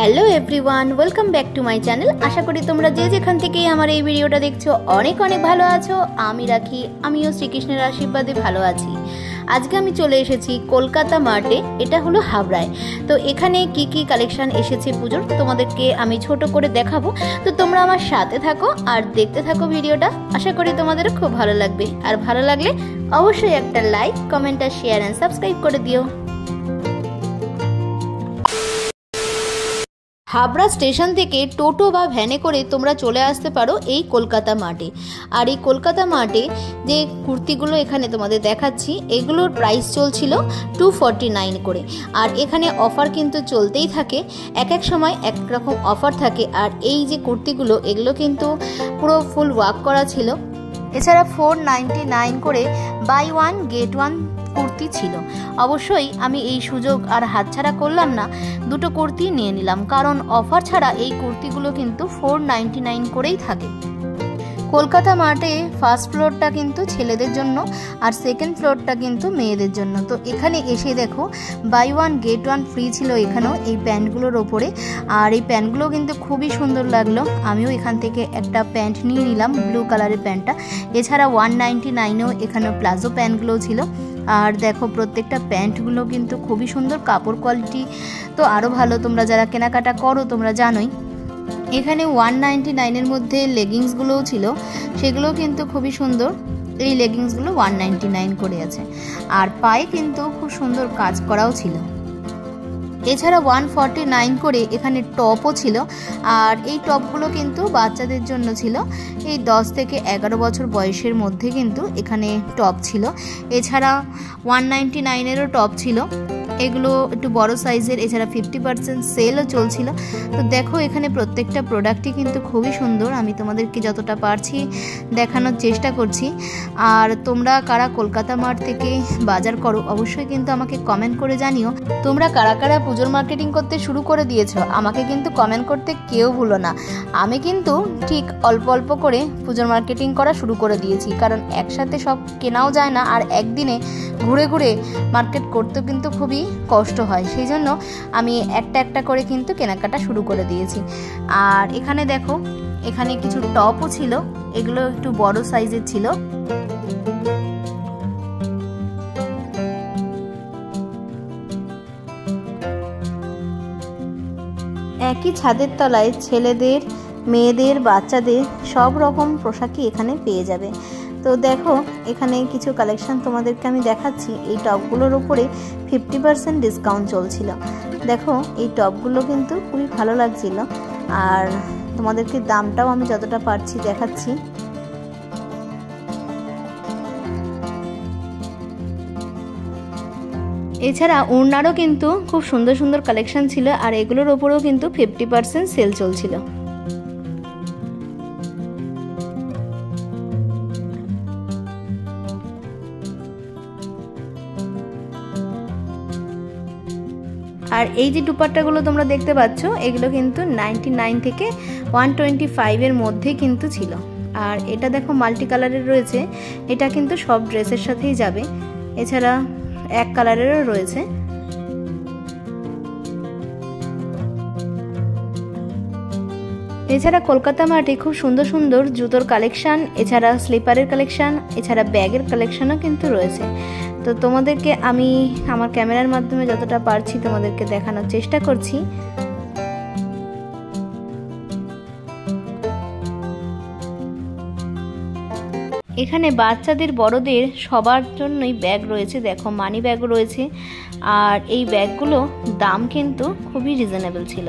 Hello everyone, welcome back to my channel. আশা করি তোমরা যে যেখান থেকেই আমার এই ভিডিওটা দেখছো অনেক অনেক ভালো আছো। আমি রাখি, আমিও শ্রীকৃষ্ণের আশীর্বাদে ভালো আছি। আজকে আমি চলে এসেছি কলকাতা মার্টে, এটা হলো হাবড়ায়। তো এখানে কি কি কালেকশন এসেছে পুজোর তোমাদেরকে আমি ছোট করে দেখাবো। তো তোমরা আমার সাথে থাকো আর দেখতে থাকো ভিডিওটা। আশা করি তোমাদের খুব ভালো লাগবে, আর ভালো লাগলে অবশ্যই একটা লাইক, কমেন্ট আর শেয়ার এন্ড সাবস্ক্রাইব করে দিও। হাবড়া স্টেশন থেকে টোটো বা ভ্যানে করে তোমরা চলে আসতে পারো এই কলকাতা মার্টে। আর এই কলকাতা মার্টে যে কুর্তিগুলো এখানে তোমাদের দেখাচ্ছি, এগুলোর প্রাইস চলছিল 249 করে। আর এখানে অফার কিন্তু চলতেই থাকে, এক এক সময় এক রকম অফার থাকে। আর এই যে কুর্তিগুলো, এগুলো কিন্তু পুরো ফুল ওয়ার্ক করা ছিল। এছাড়া 499 করে buy one get one kurti ছিল। অবশ্যই আমি এই সুযোগ আর হাতছাড়া করলাম না, দুটো কুর্তি নিয়ে নিলাম, কারণ অফার ছাড়া এই কুর্তিগুলো কিন্তু 499 করেই থাকে। কলকাতা মার্টে ফার্স্ট ফ্লোরটা কিন্তু ছেলেদের জন্য আর সেকেন্ড ফ্লোরটা কিন্তু মেয়েদের জন্য। তো এখানে এসে দেখো buy one get one free ছিল এখানেও এই প্যান্টগুলোর ওপরে। আর এই প্যান্টগুলো কিন্তু খুবই সুন্দর লাগলো। আমিও এখান থেকে একটা প্যান্ট নিয়ে নিলাম, ব্লু কালারের প্যান্টটা। এছাড়া 199-এও এখানেও প্লাজো প্যান্টগুলোও ছিল। আর দেখো প্রত্যেকটা প্যান্টগুলো কিন্তু খুবই সুন্দর, কাপড় কোয়ালিটি তো আরও ভালো। তোমরা যারা কেনাকাটা করো তোমরা জানোই। এখানে 199-এর মধ্যে লেগিংসগুলোও ছিল, সেগুলো কিন্তু খুবই সুন্দর। এই লেগিংসগুলো 199 করে আছে, আর পায়ে কিন্তু খুব সুন্দর কাজ করাও ছিল। এছাড়া 149 করে এখানে টপও ছিল। আর এই টপগুলো কিন্তু বাচ্চাদের জন্য ছিল, এই 10 থেকে 11 বছর বয়সের মধ্যে কিন্তু এখানে টপ ছিল। এছাড়া 199-এরও টপ ছিল, এগুলো একটু বড় সাইজের। এছাড়া 50% সেলও চলছিল। তো দেখো এখানে প্রত্যেকটা প্রোডাক্টই কিন্তু খুবই সুন্দর, আমি তোমাদেরকে যতটা পারছি দেখানোর চেষ্টা করছি। আর তোমরা কারা কলকাতা মার্ট থেকে বাজার করো অবশ্যই কিন্তু আমাকে কমেন্ট করে জানিও। তোমরা কারা কারা পুজোর মার্কেটিং করতে শুরু করে দিয়েছো আমাকে কিন্তু কমেন্ট করতে কেউ ভুলো না। আমি কিন্তু ঠিক অল্প অল্প করে পুজোর মার্কেটিং করা শুরু করে দিয়েছি, কারণ একসাথে সব কেনাও যায় না, আর একদিনে ঘুরে ঘুরে মার্কেট করতেও কিন্তু খুবই কষ্ট হয়। সেই জন্য আমি একটা একটা করে কিন্তু কেনাকাটা শুরু করে দিয়েছি। আর এখানে দেখো এখানে কিছু টপও ছিল, এগুলো একটু বড় সাইজের ছিল। একই ছাদের তলায় ছেলেদের, মেয়েদের, বাচ্চাদের সব রকম পোশাকই এখানে পেয়ে যাবে। তো দেখো এখানে কিছু কালেকশন তোমাদেরকে আমি দেখাচ্ছি। এই টপগুলোর উপরে 50% ডিসকাউন্ট চলছিল। দেখো এই টপগুলো কিন্তু খুবই ভালো লাগছিল, আর তোমাদেরকে দামটাও আমি যতটা পারছি দেখাচ্ছি। এছাড়া ওড়নারও কিন্তু খুব সুন্দর সুন্দর কালেকশন ছিল, আর এগুলোর ওপরেও কিন্তু 50% সেল চলছিল। আর এই যে দুপাট্টাগুলো তোমরা দেখতে পাচ্ছ, এগুলো কিন্তু 99 থেকে 125-এর মধ্যে কিন্তু ছিল। আর এটা দেখো মাল্টি কালারের রয়েছে, এটা কিন্তু সব ড্রেসের সাথেই যাবে। এছাড়া এক কালারেরও রয়েছে। এছাড়া কলকাতা মার্টে খুব সুন্দর সুন্দর জুতোর কালেকশন, এছাড়া স্লিপারের কালেকশন, এছাড়া ব্যাগের কালেকশনও কিন্তু রয়েছে। তো তোমাদেরকে আমি আমার ক্যামেরার মাধ্যমে যতটা পারছি তোমাদেরকে দেখানোর চেষ্টা করছি। এখানে বাচ্চাদের, বড়দের সবার জন্যই ব্যাগ রয়েছে। দেখো মানি ব্যাগও রয়েছে, আর এই ব্যাগগুলো দাম কিন্তু খুবই রিজনেবল ছিল।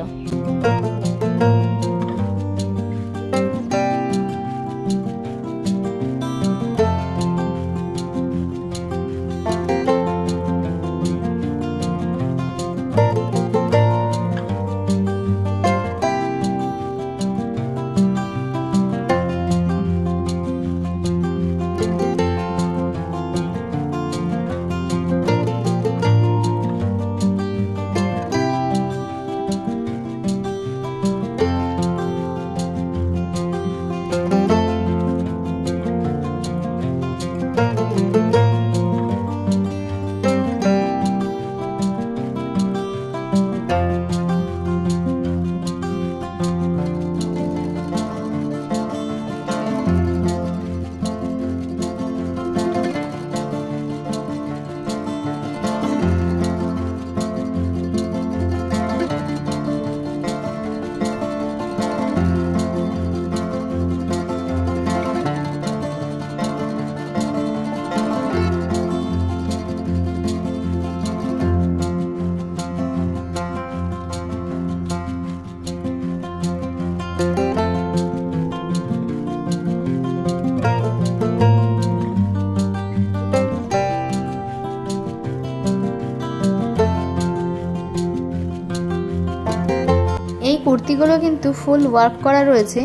কুর্তিগুলো কিন্তু ফুল ওয়ার্ক করা রয়েছে,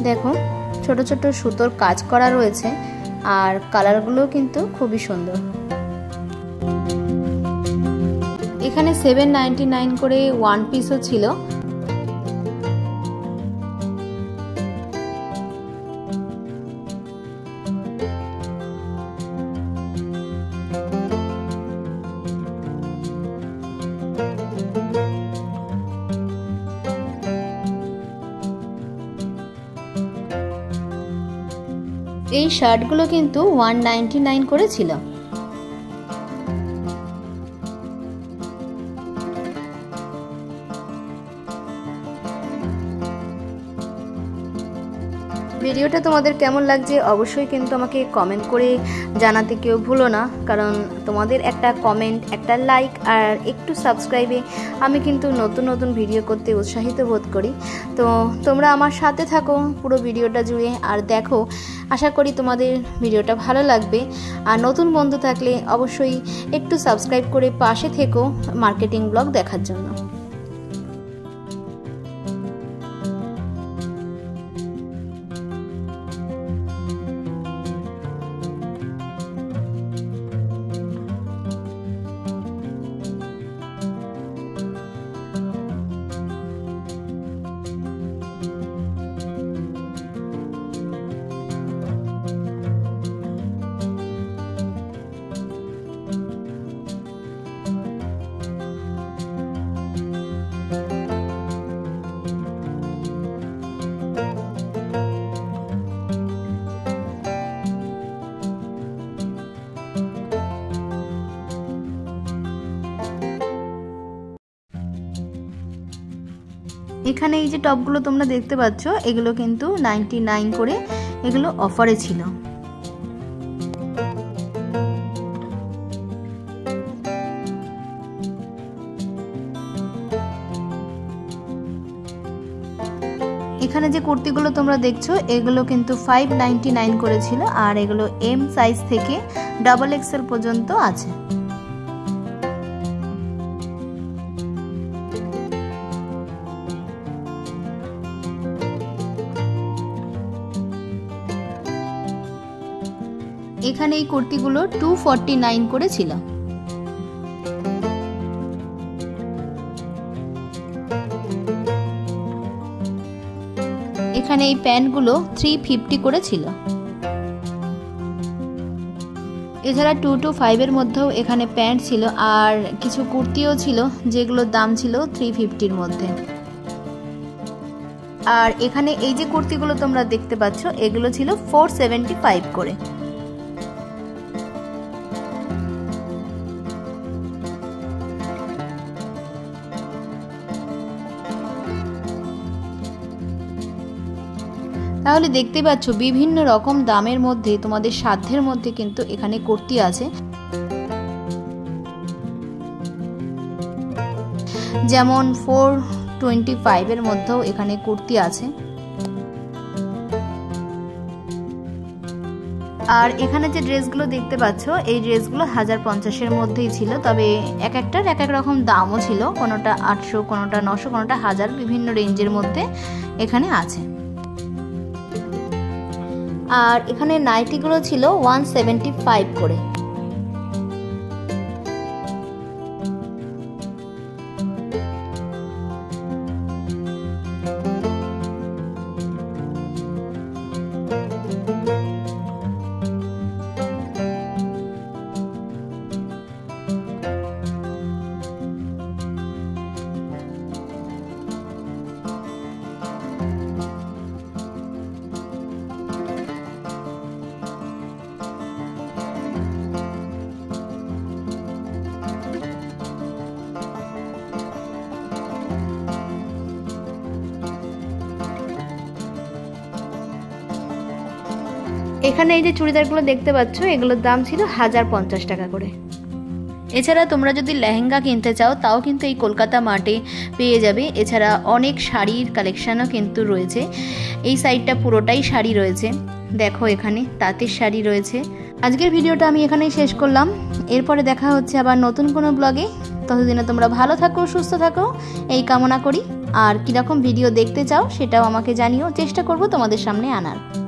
দেখো ছোট ছোট সুতোর কাজ করা রয়েছে আর কালারগুলো কিন্তু খুবই সুন্দর। এখানে 799 করে ওয়ান পিসও ছিল। এই শার্টগুলো কিন্তু 199 করে ছিল। ভিডিওটা তোমাদের কেমন লাগছে অবশ্যই কিন্তু আমাকে কমেন্ট করে জানাতে কেউ ভুলো না, কারণ তোমাদের একটা কমেন্ট, একটা লাইক আর একটু সাবস্ক্রাইবে আমি কিন্তু নতুন নতুন ভিডিও করতে উৎসাহিত বোধ করি। তো তোমরা আমার সাথে থাকো পুরো ভিডিওটা জুড়ে আর দেখো, আশা করি তোমাদের ভিডিওটা ভালো লাগবে। আর নতুন বন্ধু থাকলে অবশ্যই একটু সাবস্ক্রাইব করে পাশে থেকো মার্কেটিং ব্লগ দেখার জন্য। এখানে এই যে টপগুলো তোমরা দেখতে পাচ্ছ, এগুলো কিন্তু 99 করে এগুলো অফারে ছিল। এখানে যে কুর্তিগুলো তোমরা দেখছো এগুলো কিন্তু 599 করেছিল আর এগুলো এম সাইজ থেকে ডাবল এক্সেল পর্যন্ত আছে। এখানে এই কুর্তিগুলো 249 করে ছিল। এখানে এই প্যান্টগুলো 350 করে ছিল। এছাড়া 2 to 5 এর মধ্যেও এখানে প্যান্ট ছিল আর কিছু কুর্তিও ছিল যেগুলোর দাম ছিল 350-র মধ্যে। আর এখানে এই যে কুর্তিগুলো তোমরা দেখতে পাচ্ছ এগুলো ছিল 475 করে। তাহলে দেখতে পাচ্ছ বিভিন্ন রকম দামের মধ্যে তোমাদের সাধ্যের মধ্যে কিন্তু এখানে কুর্তি আছে। যেমন 425 এর মধ্যেও এখানে কুর্তি আছে। আর এখানে যে ড্রেসগুলো দেখতে পাচ্ছ এই ড্রেসগুলো 1050-এর মধ্যেই ছিল, তবে এক একটার এক এক রকম দামও ছিল, কোনোটা 800, কোনোটা 900, কোনোটা 1000, বিভিন্ন রেঞ্জের মধ্যে এখানে আছে। আর এখানে নাইটিগুলো ছিল 175 করে। এখানে এই যে চুড়িদারগুলো দেখতে পাচ্ছ এগুলোর দাম ছিল 1050 টাকা করে। এছাড়া তোমরা যদি লেহেঙ্গা কিনতে চাও তাও কিন্তু এই কলকাতা মার্টে পেয়ে যাবে। এছাড়া অনেক শাড়ির কালেকশানও কিন্তু রয়েছে। এই সাইডটা পুরোটাই শাড়ি রয়েছে, দেখো এখানে তাঁতের শাড়ি রয়েছে। আজকের ভিডিওটা আমি এখানেই শেষ করলাম, এরপরে দেখা হচ্ছে আবার নতুন কোনো ব্লগে। ততদিনে তোমরা ভালো থাকো, সুস্থ থাকো এই কামনা করি। আর কীরকম ভিডিও দেখতে চাও সেটাও আমাকে জানিও, চেষ্টা করব তোমাদের সামনে আনার।